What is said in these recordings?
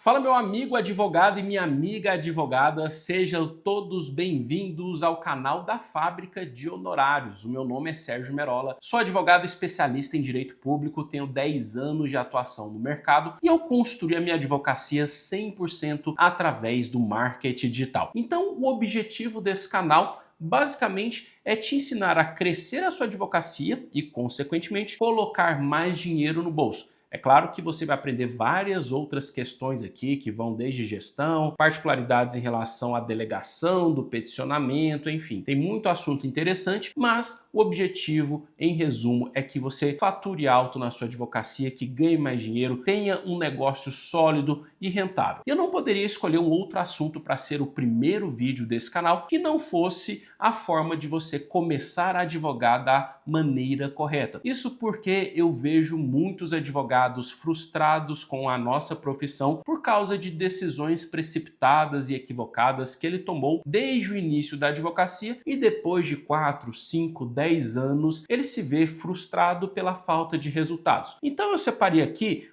Fala, meu amigo advogado e minha amiga advogada, sejam todos bem-vindos ao canal da Fábrica de Honorários. O meu nome é Sérgio Merola, sou advogado especialista em direito público, tenho 10 anos de atuação no mercado e eu construí a minha advocacia 100% através do marketing digital. Então, o objetivo desse canal basicamente é te ensinar a crescer a sua advocacia e, consequentemente, colocar mais dinheiro no bolso. É claro que você vai aprender várias outras questões aqui que vão desde gestão, particularidades em relação à delegação, do peticionamento, enfim. Tem muito assunto interessante, mas o objetivo, em resumo, é que você fature alto na sua advocacia, que ganhe mais dinheiro, tenha um negócio sólido e rentável. Eu não poderia escolher um outro assunto para ser o primeiro vídeo desse canal que não fosse a forma de você começar a advogar da maneira correta. Isso porque eu vejo muitos advogados frustrados com a nossa profissão por causa de decisões precipitadas e equivocadas que ele tomou desde o início da advocacia e depois de 4, 5, 10 anos ele se vê frustrado pela falta de resultados. Então eu separei aqui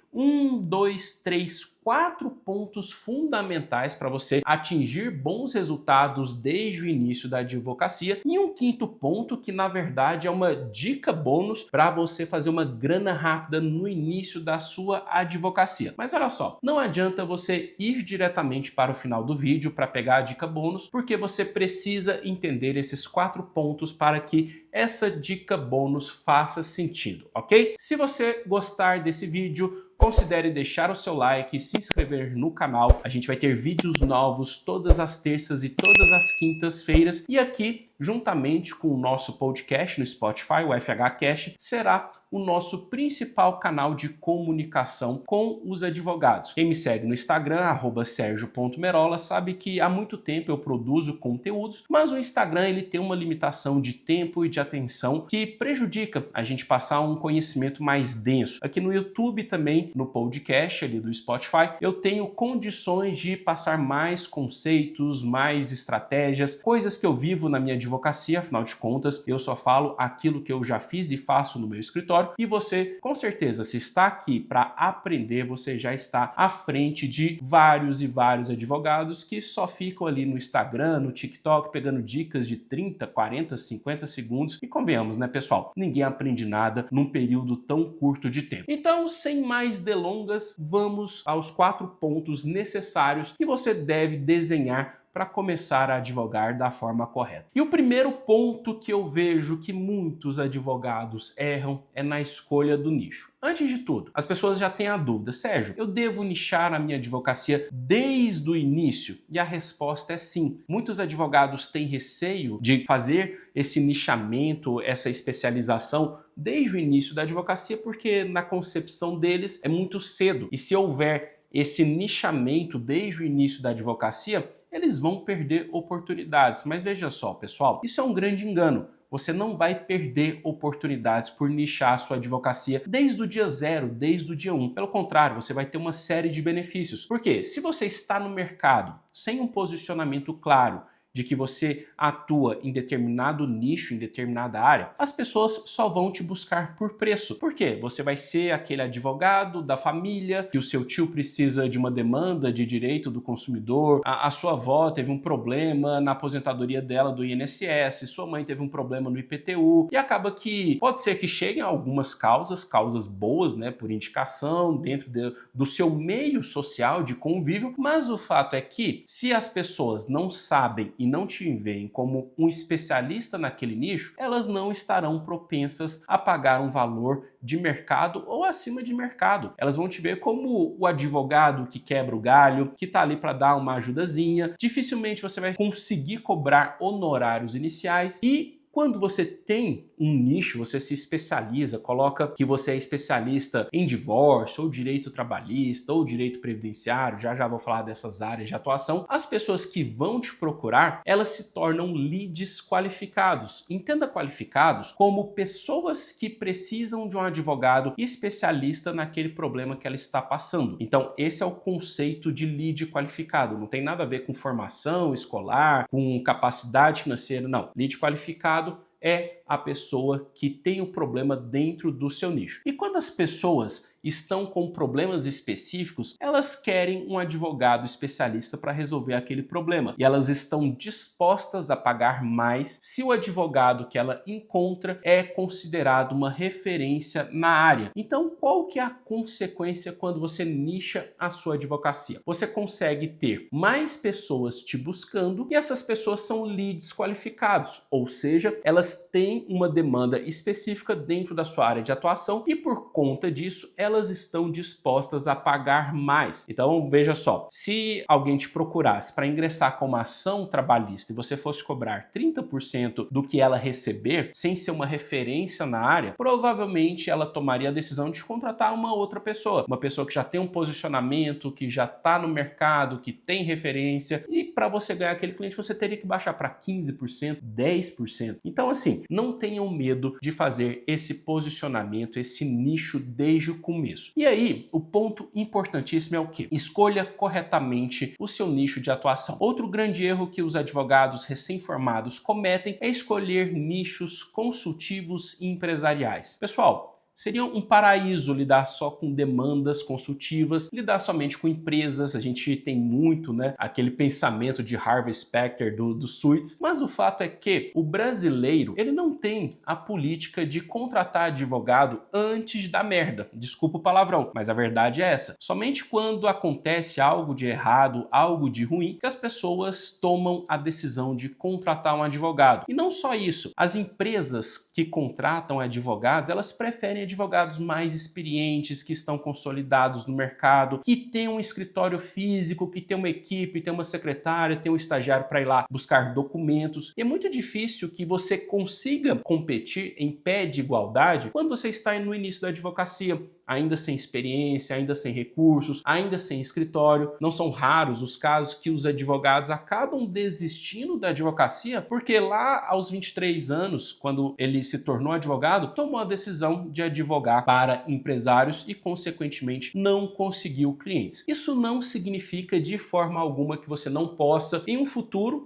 4 pontos fundamentais para você atingir bons resultados desde o início da advocacia e um quinto ponto que na verdade é uma dica bônus para você fazer uma grana rápida no início da sua advocacia. Mas olha só, não adianta você ir diretamente para o final do vídeo para pegar a dica bônus, porque você precisa entender esses 4 pontos para que essa dica bônus faça sentido, ok? Se você gostar desse vídeo, considere deixar o seu like, se inscrever no canal. A gente vai ter vídeos novos todas as terças e todas as quintas-feiras. E aqui, juntamente com o nosso podcast no Spotify, o FHCast, será o nosso principal canal de comunicação com os advogados. Quem me segue no Instagram, @sergio.merola, sabe que há muito tempo eu produzo conteúdos, mas o Instagram ele tem uma limitação de tempo e de atenção que prejudica a gente passar um conhecimento mais denso. Aqui no YouTube também, no podcast ali do Spotify, eu tenho condições de passar mais conceitos, mais estratégias, coisas que eu vivo na minha advocacia, afinal de contas, eu só falo aquilo que eu já fiz e faço no meu escritório. E você, com certeza, se está aqui para aprender, você já está à frente de vários e vários advogados que só ficam ali no Instagram, no TikTok, pegando dicas de 30, 40, 50 segundos. E convenhamos, né, pessoal? Ninguém aprende nada num período tão curto de tempo. Então, sem mais delongas, vamos aos 4 pontos necessários que você deve desenhar para começar a advogar da forma correta. E o primeiro ponto que eu vejo que muitos advogados erram é na escolha do nicho. Antes de tudo, as pessoas já têm a dúvida: Sérgio, eu devo nichar a minha advocacia desde o início? E a resposta é sim. Muitos advogados têm receio de fazer esse nichamento, essa especialização desde o início da advocacia, porque na concepção deles é muito cedo. E se houver esse nichamento desde o início da advocacia, eles vão perder oportunidades. Mas veja só, pessoal, isso é um grande engano. Você não vai perder oportunidades por nichar a sua advocacia desde o dia 0, desde o dia 1. Pelo contrário, você vai ter uma série de benefícios. Porque se você está no mercado sem um posicionamento claro de que você atua em determinado nicho, em determinada área, as pessoas só vão te buscar por preço. Por quê? Você vai ser aquele advogado da família, que o seu tio precisa de uma demanda de direito do consumidor, a sua avó teve um problema na aposentadoria dela do INSS, sua mãe teve um problema no IPTU, e acaba que pode ser que cheguem algumas causas boas, né, por indicação, dentro do seu meio social de convívio, mas o fato é que se as pessoas não sabem e não te veem como um especialista naquele nicho, elas não estarão propensas a pagar um valor de mercado ou acima de mercado. Elas vão te ver como o advogado que quebra o galho, que está ali para dar uma ajudazinha. Dificilmente você vai conseguir cobrar honorários iniciais e quando você tem um nicho, você se especializa, coloca que você é especialista em divórcio, ou direito trabalhista, ou direito previdenciário, já vou falar dessas áreas de atuação, as pessoas que vão te procurar, elas se tornam leads qualificados. Entenda qualificados como pessoas que precisam de um advogado especialista naquele problema que ela está passando. Então, esse é o conceito de lead qualificado. Não tem nada a ver com formação escolar, com capacidade financeira, não. Lead qualificado é a pessoa que tem o problema dentro do seu nicho. E quando as pessoas estão com problemas específicos, elas querem um advogado especialista para resolver aquele problema. E elas estão dispostas a pagar mais se o advogado que ela encontra é considerado uma referência na área. Então, qual que é a consequência quando você nicha a sua advocacia? Você consegue ter mais pessoas te buscando e essas pessoas são leads qualificados, ou seja, elas têm uma demanda específica dentro da sua área de atuação e por conta disso, elas estão dispostas a pagar mais. Então, veja só, se alguém te procurasse para ingressar com uma ação trabalhista e você fosse cobrar 30% do que ela receber, sem ser uma referência na área, provavelmente ela tomaria a decisão de contratar uma outra pessoa, uma pessoa que já tem um posicionamento, que já está no mercado, que tem referência, e para você ganhar aquele cliente, você teria que baixar para 15%, 10%. Então, assim, não tenham medo de fazer esse posicionamento, esse nicho desde o começo. E aí, o ponto importantíssimo é o quê? Escolha corretamente o seu nicho de atuação. Outro grande erro que os advogados recém-formados cometem é escolher nichos consultivos e empresariais. Pessoal, seria um paraíso lidar só com demandas consultivas, lidar somente com empresas. A gente tem muito, aquele pensamento de Harvey Specter do Suits, mas o fato é que o brasileiro, ele não tem a política de contratar advogado antes da merda. Desculpa o palavrão, mas a verdade é essa. Somente quando acontece algo de errado, algo de ruim, que as pessoas tomam a decisão de contratar um advogado. E não só isso, as empresas que contratam advogados, elas preferem advogados mais experientes, que estão consolidados no mercado, que tem um escritório físico, que tem uma equipe, tem uma secretária, tem um estagiário para ir lá buscar documentos. E é muito difícil que você consiga competir em pé de igualdade quando você está no início da advocacia, ainda sem experiência, ainda sem recursos, ainda sem escritório. Não são raros os casos que os advogados acabam desistindo da advocacia porque lá aos 23 anos, quando ele se tornou advogado, tomou a decisão de advogar para empresários e, consequentemente, não conseguiu clientes. Isso não significa de forma alguma que você não possa, em um futuro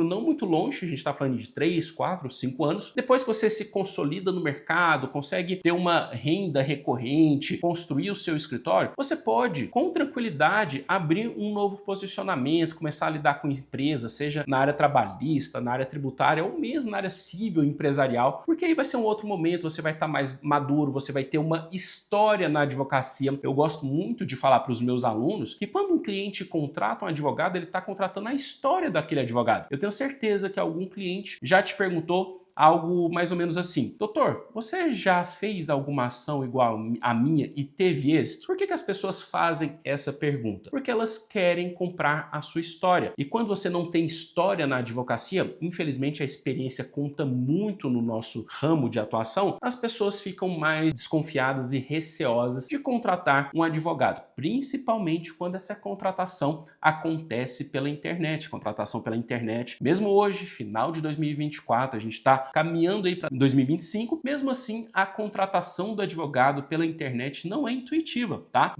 não muito longe, a gente está falando de 3, 4, 5 anos, depois que você se consolida no mercado, consegue ter uma renda recorrente, construir o seu escritório, você pode, com tranquilidade, abrir um novo posicionamento, começar a lidar com empresas, seja na área trabalhista, na área tributária ou mesmo na área civil empresarial, porque aí vai ser um outro momento, você vai estar mais maduro, você vai ter uma história na advocacia. Eu gosto muito de falar para os meus alunos que quando um cliente contrata um advogado, ele está contratando a história daquele advogado. Eu tenho certeza que algum cliente já te perguntou algo mais ou menos assim: doutor, você já fez alguma ação igual a minha e teve êxito? Por que as pessoas fazem essa pergunta? Porque elas querem comprar a sua história. E quando você não tem história na advocacia, infelizmente a experiência conta muito no nosso ramo de atuação, as pessoas ficam mais desconfiadas e receosas de contratar um advogado, principalmente quando essa contratação acontece pela internet. Contratação pela internet, mesmo hoje, final de 2024, a gente está caminhando aí para 2025, mesmo assim a contratação do advogado pela internet não é intuitiva, tá?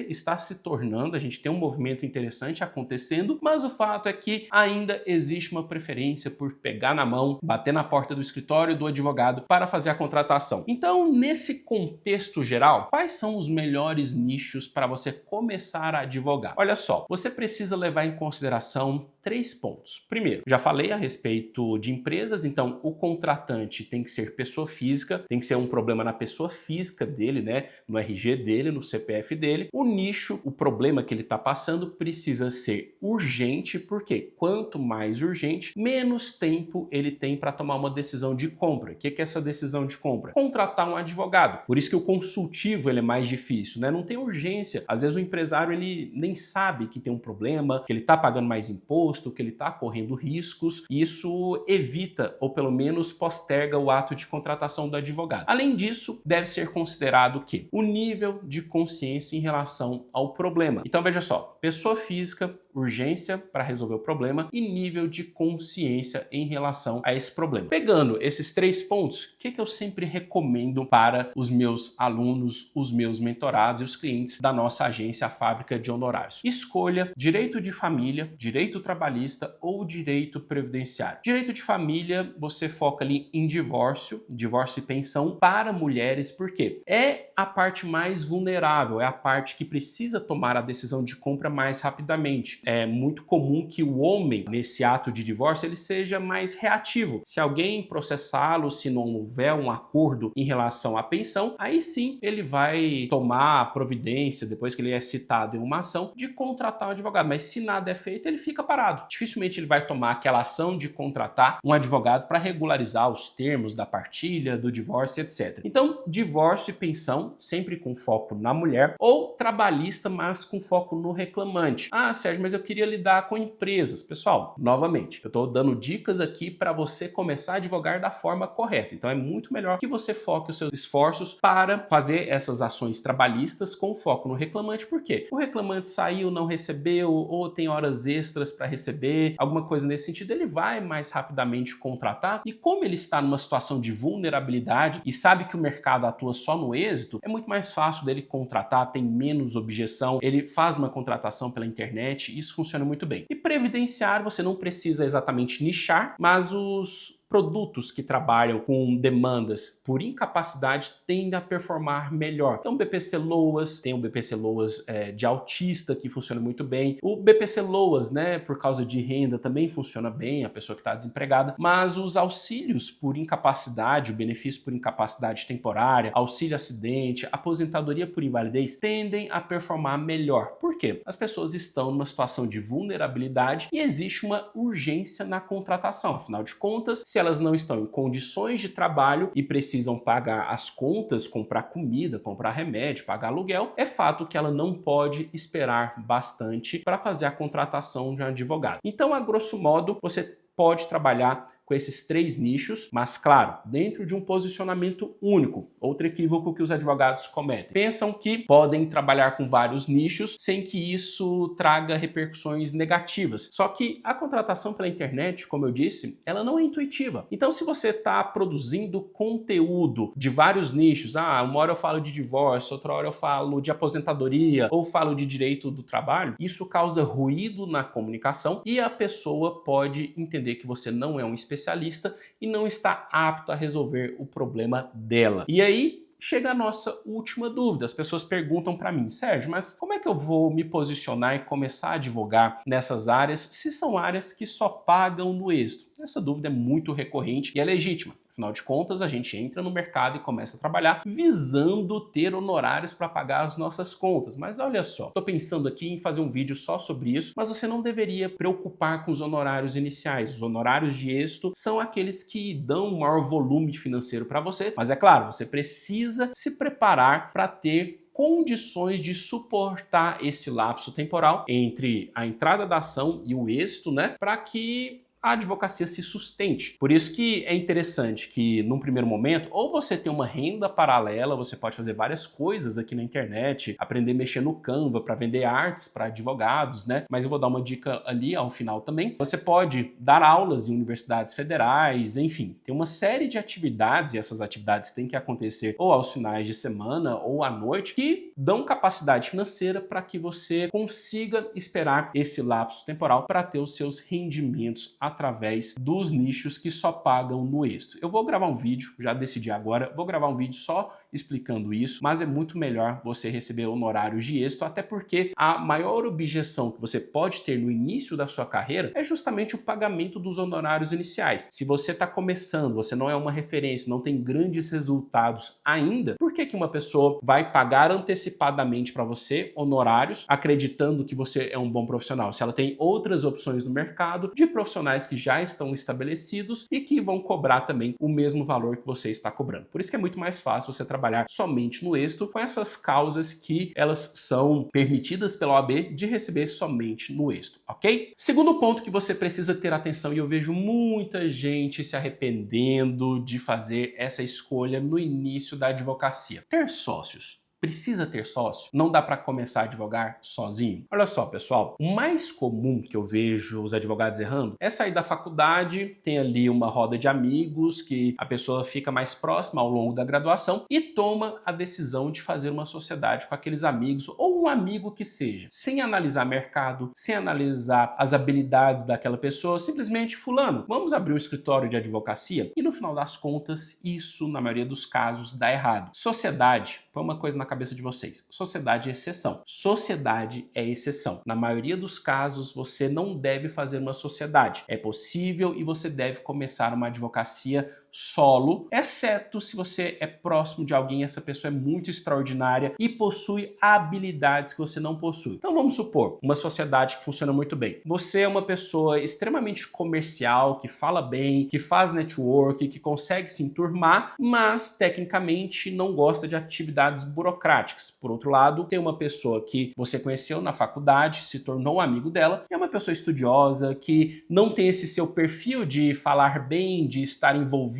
Está se tornando, a gente tem um movimento interessante acontecendo, mas o fato é que ainda existe uma preferência por pegar na mão, bater na porta do escritório do advogado para fazer a contratação. Então, nesse contexto geral, quais são os melhores nichos para você começar a advogar? Olha só, você precisa levar em consideração 3 pontos. Primeiro, já falei a respeito de empresas, então o contratante tem que ser pessoa física, tem que ser um problema na pessoa física dele, no RG dele, no CPF dele. O nicho, o problema que ele está passando precisa ser urgente, porque quanto mais urgente, menos tempo ele tem para tomar uma decisão de compra. O que é essa decisão de compra? Contratar um advogado. Por isso que o consultivo ele é mais difícil, Não tem urgência. Às vezes o empresário ele nem sabe que tem um problema, que ele está pagando mais imposto, que ele está correndo riscos, e isso evita, ou pelo menos posterga o ato de contratação do advogado. Além disso, deve ser considerado o quê? O nível de consciência em relação ao problema. Então veja só, pessoa física, urgência para resolver o problema e nível de consciência em relação a esse problema. Pegando esses 3 pontos, o que eu sempre recomendo para os meus alunos, os meus mentorados e os clientes da nossa agência, a Fábrica de Honorários? Escolha direito de família, direito trabalhista ou direito previdenciário. Direito de família, você foca foca ali em divórcio e pensão para mulheres, porque é a parte mais vulnerável, é a parte que precisa tomar a decisão de compra mais rapidamente. É muito comum que o homem, nesse ato de divórcio, ele seja mais reativo. Se alguém processá-lo, se não houver um acordo em relação à pensão, aí sim ele vai tomar a providência, depois que ele é citado em uma ação, de contratar um advogado. Mas se nada é feito, ele fica parado. Dificilmente ele vai tomar aquela ação de contratar um advogado para regularizar os termos da partilha, do divórcio, etc. Então, divórcio e pensão, sempre com foco na mulher, ou trabalhista, mas com foco no reclamante. Ah, Sérgio, mas eu queria lidar com empresas. Pessoal, novamente, eu estou dando dicas aqui para você começar a advogar da forma correta. Então, é muito melhor que você foque os seus esforços para fazer essas ações trabalhistas com foco no reclamante. Por quê? O reclamante saiu, não recebeu, ou tem horas extras para receber, alguma coisa nesse sentido, ele vai mais rapidamente contratar. E como ele está numa situação de vulnerabilidade e sabe que o mercado atua só no êxito, é muito mais fácil dele contratar, tem menos objeção, ele faz uma contratação pela internet, isso funciona muito bem. E previdenciário, você não precisa exatamente nichar, mas os produtos que trabalham com demandas por incapacidade tendem a performar melhor. Então, BPC Loas, tem o BPC Loas de autista, que funciona muito bem. O BPC Loas, né, por causa de renda, também funciona bem, a pessoa que está desempregada. Mas os auxílios por incapacidade, o benefício por incapacidade temporária, auxílio acidente, aposentadoria por invalidez, tendem a performar melhor. Por quê? As pessoas estão numa situação de vulnerabilidade e existe uma urgência na contratação. Afinal de contas, se elas não estão em condições de trabalho e precisam pagar as contas, comprar comida, comprar remédio, pagar aluguel, é fato que ela não pode esperar bastante para fazer a contratação de um advogado. Então, a grosso modo, você pode trabalhar com esses 3 nichos, mas claro, dentro de um posicionamento único. Outro equívoco que os advogados cometem. Pensam que podem trabalhar com vários nichos sem que isso traga repercussões negativas. Só que a contratação pela internet, como eu disse, ela não é intuitiva. Então, se você está produzindo conteúdo de vários nichos, uma hora eu falo de divórcio, outra hora eu falo de aposentadoria, ou falo de direito do trabalho, isso causa ruído na comunicação e a pessoa pode entender que você não é um especialista e não está apto a resolver o problema dela. E aí chega a nossa última dúvida. As pessoas perguntam para mim, Sérgio, mas como é que eu vou me posicionar e começar a advogar nessas áreas se são áreas que só pagam no êxito? Essa dúvida é muito recorrente e é legítima. Afinal de contas, a gente entra no mercado e começa a trabalhar visando ter honorários para pagar as nossas contas. Mas olha só, estou pensando aqui em fazer um vídeo só sobre isso, mas você não deveria preocupar com os honorários iniciais. Os honorários de êxito são aqueles que dão um maior volume financeiro para você, mas é claro, você precisa se preparar para ter condições de suportar esse lapso temporal entre a entrada da ação e o êxito, né, para que a advocacia se sustente. Por isso que é interessante que, num primeiro momento, ou você tem uma renda paralela, você pode fazer várias coisas aqui na internet, aprender a mexer no Canva para vender artes para advogados, né? Mas eu vou dar uma dica ali ao final também. Você pode dar aulas em universidades federais, enfim, tem uma série de atividades, e essas atividades têm que acontecer ou aos finais de semana ou à noite, que dão capacidade financeira para que você consiga esperar esse lapso temporal para ter os seus rendimentos através dos nichos que só pagam no êxito. Eu vou gravar um vídeo, já decidi agora, vou gravar um vídeo só explicando isso, mas é muito melhor você receber honorários de êxito, até porque a maior objeção que você pode ter no início da sua carreira é justamente o pagamento dos honorários iniciais. Se você está começando, você não é uma referência, não tem grandes resultados ainda, por que uma pessoa vai pagar antecipadamente para você honorários, acreditando que você é um bom profissional, se ela tem outras opções no mercado de profissionais que já estão estabelecidos e que vão cobrar também o mesmo valor que você está cobrando? Por isso que é muito mais fácil você trabalhar somente no êxito com essas causas que elas são permitidas pela OAB de receber somente no êxito, ok? Segundo ponto que você precisa ter atenção, e eu vejo muita gente se arrependendo de fazer essa escolha no início da advocacia: ter sócios. Precisa ter sócio? Não dá para começar a advogar sozinho? Olha só, pessoal, o mais comum que eu vejo os advogados errando é sair da faculdade, tem ali uma roda de amigos que a pessoa fica mais próxima ao longo da graduação e toma a decisão de fazer uma sociedade com aqueles amigos ou ou um amigo que seja, sem analisar mercado, sem analisar as habilidades daquela pessoa, simplesmente fulano, vamos abrir um escritório de advocacia? E no final das contas, isso, na maioria dos casos, dá errado. Sociedade, põe uma coisa na cabeça de vocês, sociedade é exceção. Sociedade é exceção. Na maioria dos casos, você não deve fazer uma sociedade. É possível e você deve começar uma advocacia solo, exceto se você é próximo de alguém, essa pessoa é muito extraordinária e possui habilidades que você não possui. Então vamos supor, uma sociedade que funciona muito bem. Você é uma pessoa extremamente comercial, que fala bem, que faz network, que consegue se enturmar, mas tecnicamente não gosta de atividades burocráticas. Por outro lado, tem uma pessoa que você conheceu na faculdade, se tornou um amigo dela, é uma pessoa estudiosa, que não tem esse seu perfil de falar bem, de estar envolvido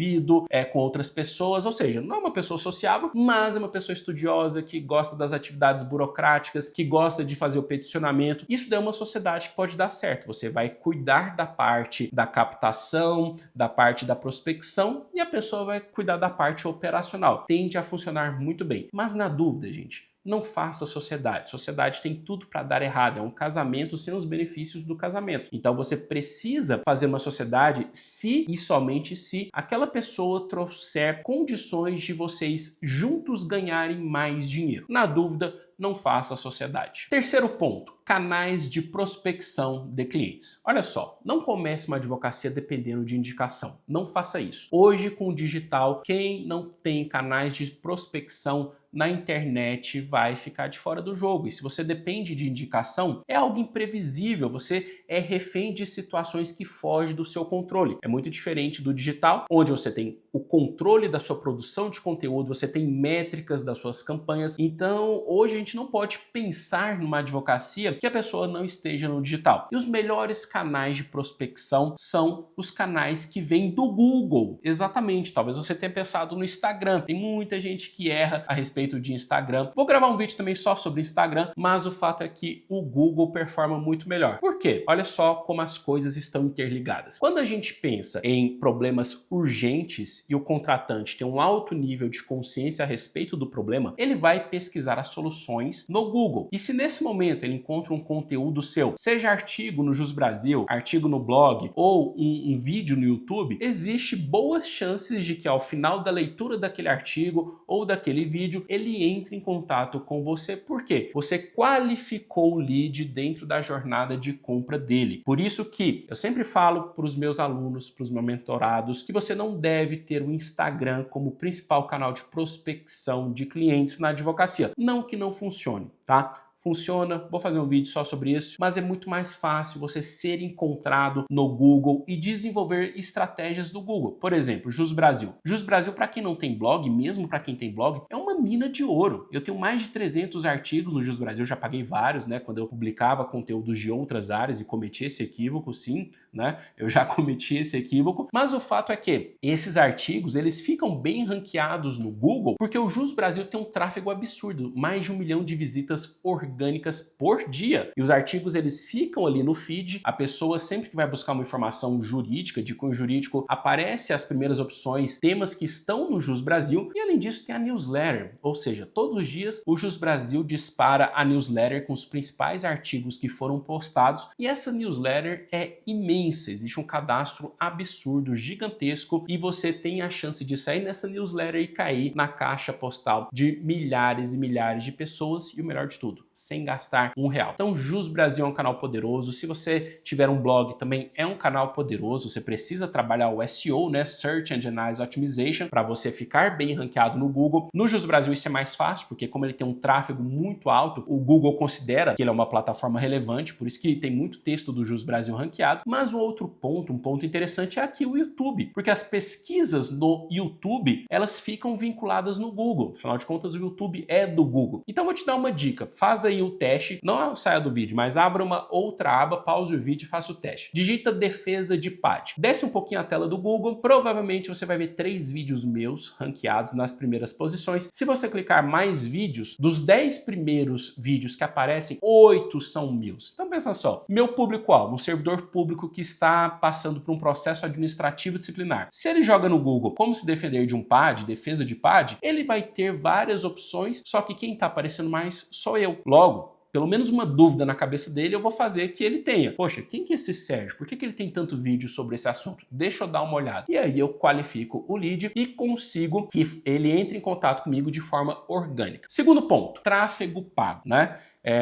com outras pessoas, ou seja, não é uma pessoa sociável, mas é uma pessoa estudiosa que gosta das atividades burocráticas, que gosta de fazer o peticionamento. Isso é uma sociedade que pode dar certo. Você vai cuidar da parte da captação, da parte da prospecção e a pessoa vai cuidar da parte operacional. Tende a funcionar muito bem. Mas na dúvida, gente, não faça sociedade. Sociedade tem tudo para dar errado. É um casamento sem os benefícios do casamento. Então você precisa fazer uma sociedade se e somente se aquela pessoa trouxer condições de vocês juntos ganharem mais dinheiro. Na dúvida, não faça sociedade. Terceiro ponto, canais de prospecção de clientes. Olha só, não comece uma advocacia dependendo de indicação. Não faça isso. Hoje, com o digital, quem não tem canais de prospecção na internet vai ficar de fora do jogo. E se você depende de indicação, é algo imprevisível. Você é refém de situações que fogem do seu controle. É muito diferente do digital, onde você tem o controle da sua produção de conteúdo, você tem métricas das suas campanhas. Então, hoje a gente não pode pensar numa advocacia que a pessoa não esteja no digital. E os melhores canais de prospecção são os canais que vêm do Google. Exatamente, talvez você tenha pensado no Instagram. Tem muita gente que erra a respeito de Instagram. Vou gravar um vídeo também só sobre Instagram, mas o fato é que o Google performa muito melhor. Por quê? Olha só como as coisas estão interligadas. Quando a gente pensa em problemas urgentes e o contratante tem um alto nível de consciência a respeito do problema, ele vai pesquisar as soluções no Google. E se nesse momento ele encontra um conteúdo seu, seja artigo no Jus Brasil, artigo no blog ou um vídeo no YouTube, existe boas chances de que ao final da leitura daquele artigo ou daquele vídeo, ele entre em contato com você. Por quê? Você qualificou o lead dentro da jornada de compra dele. Por isso que eu sempre falo para os meus alunos, para os meus mentorados, que você não deve ter o Instagram como principal canal de prospecção de clientes na advocacia. Não que não funcione, tá? Funciona, vou fazer um vídeo só sobre isso, mas é muito mais fácil você ser encontrado no Google e desenvolver estratégias do Google. Por exemplo, Jus Brasil. Jus Brasil, para quem não tem blog, mesmo para quem tem blog, é uma mina de ouro. Eu tenho mais de 300 artigos no Jus Brasil, já paguei vários, né, quando eu publicava conteúdos de outras áreas e cometi esse equívoco, sim, né, eu já cometi esse equívoco, mas o fato é que esses artigos, eles ficam bem ranqueados no Google, porque o Jus Brasil tem um tráfego absurdo, mais de 1 milhão de visitas orgânicas por dia. E os artigos, eles ficam ali no feed, a pessoa sempre que vai buscar uma informação jurídica, de cunho jurídico, aparece as primeiras opções, temas que estão no Jus Brasil, e além disso tem a newsletter, ou seja, todos os dias o Jus Brasil dispara a newsletter com os principais artigos que foram postados, e essa newsletter é imensa, existe um cadastro absurdo, gigantesco, e você tem a chance de sair nessa newsletter e cair na caixa postal de milhares e milhares de pessoas, e o melhor de tudo, sem gastar R$1. Então, Jus Brasil é um canal poderoso. Se você tiver um blog, também é um canal poderoso. Você precisa trabalhar o SEO, né? Search Engine Optimization, para você ficar bem ranqueado no Google. No Jus Brasil isso é mais fácil, porque como ele tem um tráfego muito alto, o Google considera que ele é uma plataforma relevante, por isso que tem muito texto do Jus Brasil ranqueado. Mas o outro ponto, um ponto interessante é aqui o YouTube, porque as pesquisas no YouTube, elas ficam vinculadas no Google. Afinal de contas, o YouTube é do Google. Então, vou te dar uma dica. Faz aí o teste, não saia do vídeo, mas abra uma outra aba, pause o vídeo e faça o teste. Digita defesa de PAD. Desce um pouquinho a tela do Google, provavelmente você vai ver 3 vídeos meus ranqueados nas primeiras posições. Se você clicar mais vídeos, dos 10 primeiros vídeos que aparecem, 8 são meus. Então pensa só, meu público-alvo, um servidor público que está passando por um processo administrativo disciplinar. Se ele joga no Google como se defender de um PAD, defesa de PAD, ele vai ter várias opções, só que quem está aparecendo mais sou eu. Logo, pelo menos uma dúvida na cabeça dele eu vou fazer que ele tenha. Poxa, quem que é esse Sérgio? Por que ele tem tanto vídeo sobre esse assunto? Deixa eu dar uma olhada. E aí eu qualifico o lead e consigo que ele entre em contato comigo de forma orgânica. Segundo ponto, tráfego pago, né?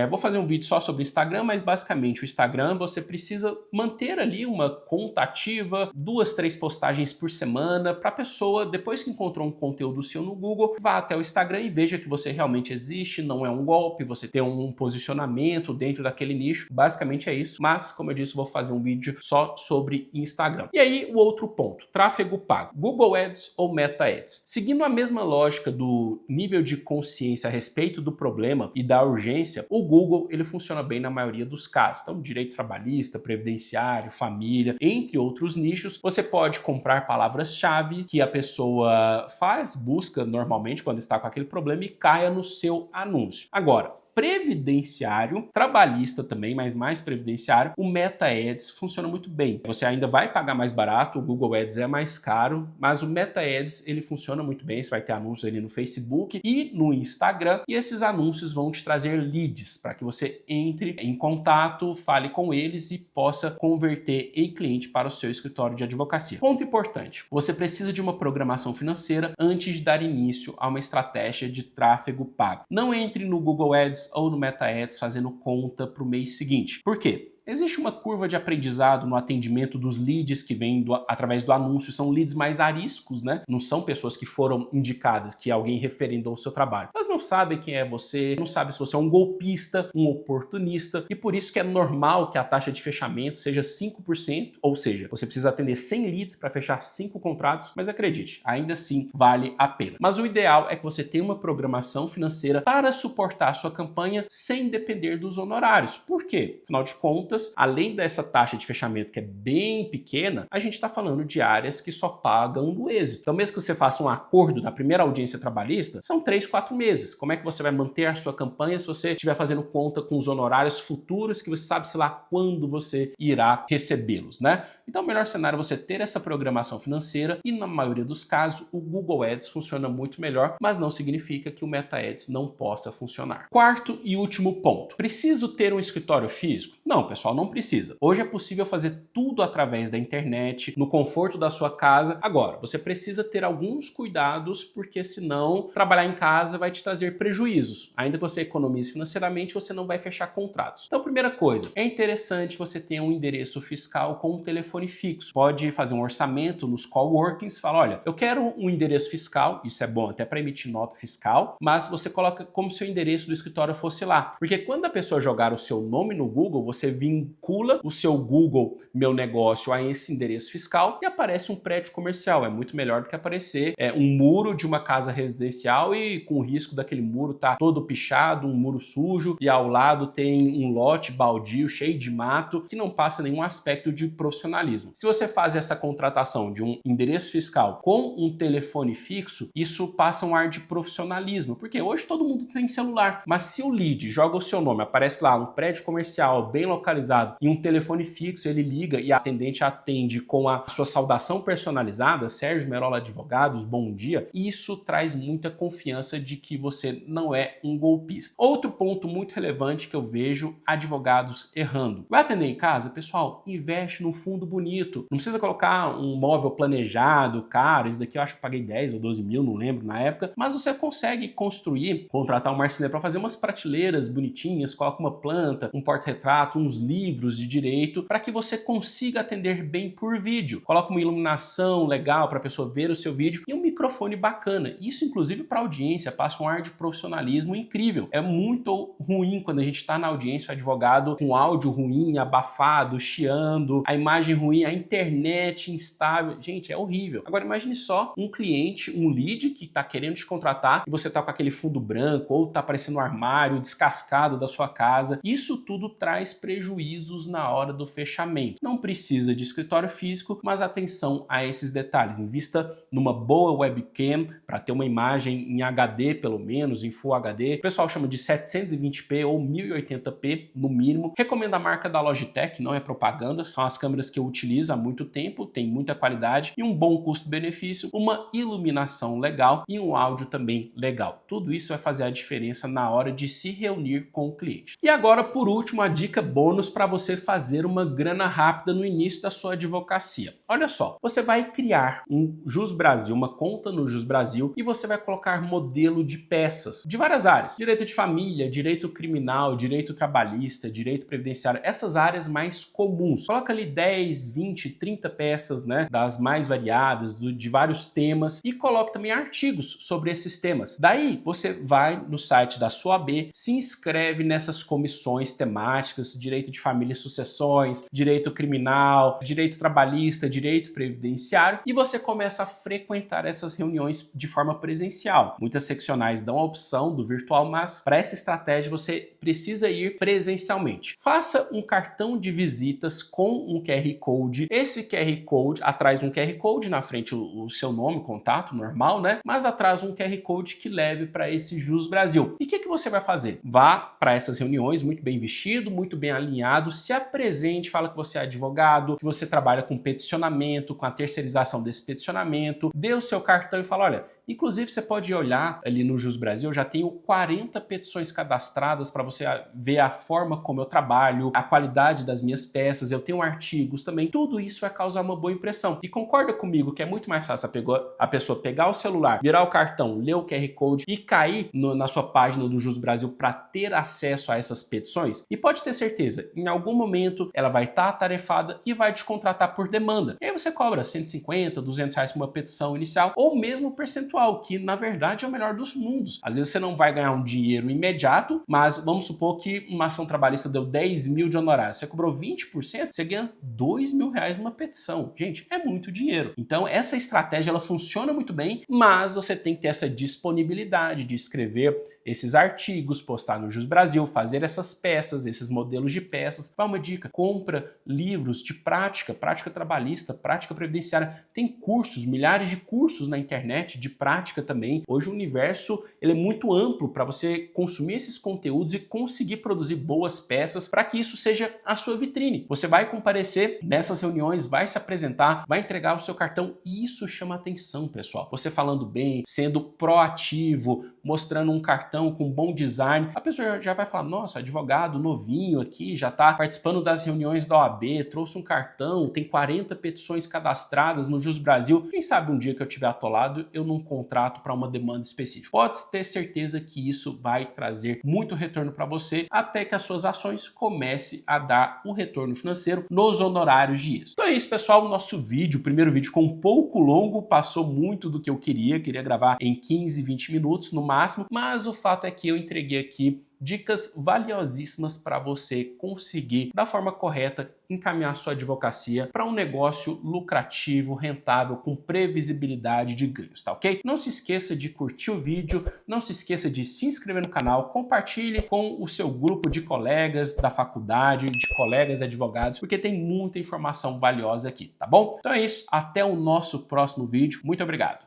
Vou fazer um vídeo só sobre o Instagram, mas basicamente o Instagram você precisa manter ali uma conta ativa, 2, 3 postagens por semana, para a pessoa, depois que encontrou um conteúdo seu no Google, vá até o Instagram e veja que você realmente existe, não é um golpe, você tem um posicionamento dentro daquele nicho. Basicamente é isso, mas como eu disse, vou fazer um vídeo só sobre Instagram. E aí o outro ponto, tráfego pago, Google Ads ou Meta Ads. Seguindo a mesma lógica do nível de consciência a respeito do problema e da urgência, o Google ele funciona bem na maioria dos casos. Então, direito trabalhista, previdenciário, família, entre outros nichos, você pode comprar palavras-chave que a pessoa faz, busca normalmente quando está com aquele problema e caia no seu anúncio. Agora, previdenciário, trabalhista também, mas mais previdenciário, o Meta Ads funciona muito bem. Você ainda vai pagar mais barato, o Google Ads é mais caro, mas o Meta Ads ele funciona muito bem. Você vai ter anúncios ali no Facebook e no Instagram, e esses anúncios vão te trazer leads para que você entre em contato, fale com eles e possa converter em cliente para o seu escritório de advocacia. Ponto importante, você precisa de uma programação financeira antes de dar início a uma estratégia de tráfego pago. Não entre no Google Ads ou no Meta Ads fazendo conta para o mês seguinte. Por quê? Existe uma curva de aprendizado no atendimento dos leads que vêm através do anúncio, são leads mais ariscos, né? Não são pessoas que foram indicadas, que alguém referendou o seu trabalho. Elas não sabem quem é você, não sabem se você é um golpista, um oportunista, e por isso que é normal que a taxa de fechamento seja 5%, ou seja, você precisa atender 100 leads para fechar 5 contratos, mas acredite, ainda assim vale a pena. Mas o ideal é que você tenha uma programação financeira para suportar a sua campanha sem depender dos honorários. Por quê? Afinal de contas, além dessa taxa de fechamento que é bem pequena, a gente está falando de áreas que só pagam no êxito. Então, mesmo que você faça um acordo na primeira audiência trabalhista, são 3, 4 meses. Como é que você vai manter a sua campanha se você estiver fazendo conta com os honorários futuros que você sabe, sei lá, quando você irá recebê-los, né? Então, o melhor cenário é você ter essa programação financeira e, na maioria dos casos, o Google Ads funciona muito melhor, mas não significa que o Meta Ads não possa funcionar. Quarto e último ponto. Preciso ter um escritório físico? Não, pessoal, não precisa. Hoje é possível fazer tudo através da internet, no conforto da sua casa. Agora, você precisa ter alguns cuidados, porque senão trabalhar em casa vai te trazer prejuízos. Ainda que você economize financeiramente, você não vai fechar contratos. Então, primeira coisa, é interessante você ter um endereço fiscal com um telefone fixo. Pode fazer um orçamento nos coworkings, fala, olha, eu quero um endereço fiscal, isso é bom até para emitir nota fiscal, mas você coloca como se o endereço do escritório fosse lá. Porque quando a pessoa jogar o seu nome no Google, você vincula o seu Google Meu Negócio a esse endereço fiscal e aparece um prédio comercial. É muito melhor do que aparecer um muro de uma casa residencial e com o risco daquele muro estar todo pichado, um muro sujo, e ao lado tem um lote baldio cheio de mato que não passa nenhum aspecto de profissionalismo. Se você faz essa contratação de um endereço fiscal com um telefone fixo, isso passa um ar de profissionalismo, porque hoje todo mundo tem celular, mas se o lead joga o seu nome, aparece lá um prédio comercial bem localizado e um telefone fixo, ele liga e a atendente atende com a sua saudação personalizada, Sérgio Merola Advogados, bom dia, isso traz muita confiança de que você não é um golpista. Outro ponto muito relevante que eu vejo advogados errando. Vai atender em casa? Pessoal, investe num fundo bonito. Não precisa colocar um móvel planejado, caro, esse daqui eu acho que paguei 10 ou 12 mil, não lembro na época, mas você consegue construir, contratar um marceneiro para fazer umas prateleiras bonitinhas, coloca uma planta, um porta-retrato, uns livros de direito, para que você consiga atender bem por vídeo. Coloca uma iluminação legal para a pessoa ver o seu vídeo e um microfone bacana. Isso, inclusive, para a audiência, passa um ar de profissionalismo incrível. É muito ruim quando a gente está na audiência, o advogado com áudio ruim, abafado, chiando, a imagem ruim, a internet instável. Gente, é horrível. Agora, imagine só um cliente, um lead que está querendo te contratar e você está com aquele fundo branco ou está aparecendo um armário descascado da sua casa. Isso tudo traz prejuízos na hora do fechamento. Não precisa de escritório físico, mas atenção a esses detalhes. Invista numa boa webcam para ter uma imagem em HD pelo menos, em Full HD. O pessoal chama de 720p ou 1080p no mínimo. Recomendo a marca da Logitech, não é propaganda, são as câmeras que eu utilizo há muito tempo, tem muita qualidade e um bom custo-benefício, uma iluminação legal e um áudio também legal. Tudo isso vai fazer a diferença na hora de se reunir com o cliente. E agora, por último, a dica bônus para você fazer uma grana rápida no início da sua advocacia. Olha só, você vai criar um Jus Brasil, uma conta no Jus Brasil, e você vai colocar modelo de peças de várias áreas. Direito de família, direito criminal, direito trabalhista, direito previdenciário, essas áreas mais comuns. Coloca ali 10, 20, 30 peças, né, das mais variadas, de vários temas, e coloca também artigos sobre esses temas. Daí você vai no site da sua OAB, se inscreve nessas comissões temáticas, direito de família e sucessões, direito criminal, direito trabalhista, direito previdenciário, e você começa a frequentar essas reuniões de forma presencial. Muitas seccionais dão a opção do virtual, mas para essa estratégia você precisa ir presencialmente. Faça um cartão de visitas com um QR Code. Esse QR Code, atrás um QR Code, na frente o seu nome, contato normal, né? Mas atrás um QR Code que leve para esse Jus Brasil. E o que você vai fazer? Vá para essas reuniões muito bem vestido, muito bem alinhado, se apresente, fala que você é advogado, que você trabalha com peticionamento, com a terceirização desse peticionamento, dê o seu cartão e fala, olha, inclusive, você pode olhar ali no Jus Brasil, eu já tenho 40 petições cadastradas para você ver a forma como eu trabalho, a qualidade das minhas peças, eu tenho artigos também. Tudo isso vai causar uma boa impressão. E concorda comigo que é muito mais fácil a pessoa pegar o celular, virar o cartão, ler o QR Code e cair na sua página do Jus Brasil para ter acesso a essas petições? E pode ter certeza, em algum momento ela vai estar atarefada e vai te contratar por demanda. E aí você cobra 150, 200 reais por uma petição inicial ou mesmo percentual, que na verdade é o melhor dos mundos. Às vezes você não vai ganhar um dinheiro imediato, mas vamos supor que uma ação trabalhista deu 10 mil de honorário, você cobrou 20%, você ganha 2 mil reais numa petição. Gente, é muito dinheiro. Então essa estratégia ela funciona muito bem, mas você tem que ter essa disponibilidade de escrever esses artigos, postar no Jus Brasil, fazer essas peças, esses modelos de peças. Vai uma dica, compra livros de prática trabalhista, prática previdenciária. Tem cursos, milhares de cursos na internet de prática também. Hoje o universo ele é muito amplo para você consumir esses conteúdos e conseguir produzir boas peças para que isso seja a sua vitrine. Você vai comparecer nessas reuniões, vai se apresentar, vai entregar o seu cartão e isso chama atenção, pessoal. Você falando bem, sendo proativo, mostrando um cartão com bom design, a pessoa já vai falar, nossa, advogado novinho aqui, já está participando das reuniões da OAB, trouxe um cartão, tem 40 petições cadastradas no Jus Brasil. Quem sabe um dia que eu tiver atolado, eu não contrato para uma demanda específica. Pode ter certeza que isso vai trazer muito retorno para você, até que as suas ações comecem a dar um retorno financeiro nos honorários de isso. Então é isso, pessoal, o nosso vídeo, o primeiro vídeo ficou um pouco longo, passou muito do que eu queria gravar em 15, 20 minutos no máximo, mas o fato é que eu entreguei aqui dicas valiosíssimas para você conseguir, da forma correta, encaminhar sua advocacia para um negócio lucrativo, rentável, com previsibilidade de ganhos, tá ok? Não se esqueça de curtir o vídeo, não se esqueça de se inscrever no canal, compartilhe com o seu grupo de colegas da faculdade, de colegas advogados, porque tem muita informação valiosa aqui, tá bom? Então é isso, até o nosso próximo vídeo, muito obrigado!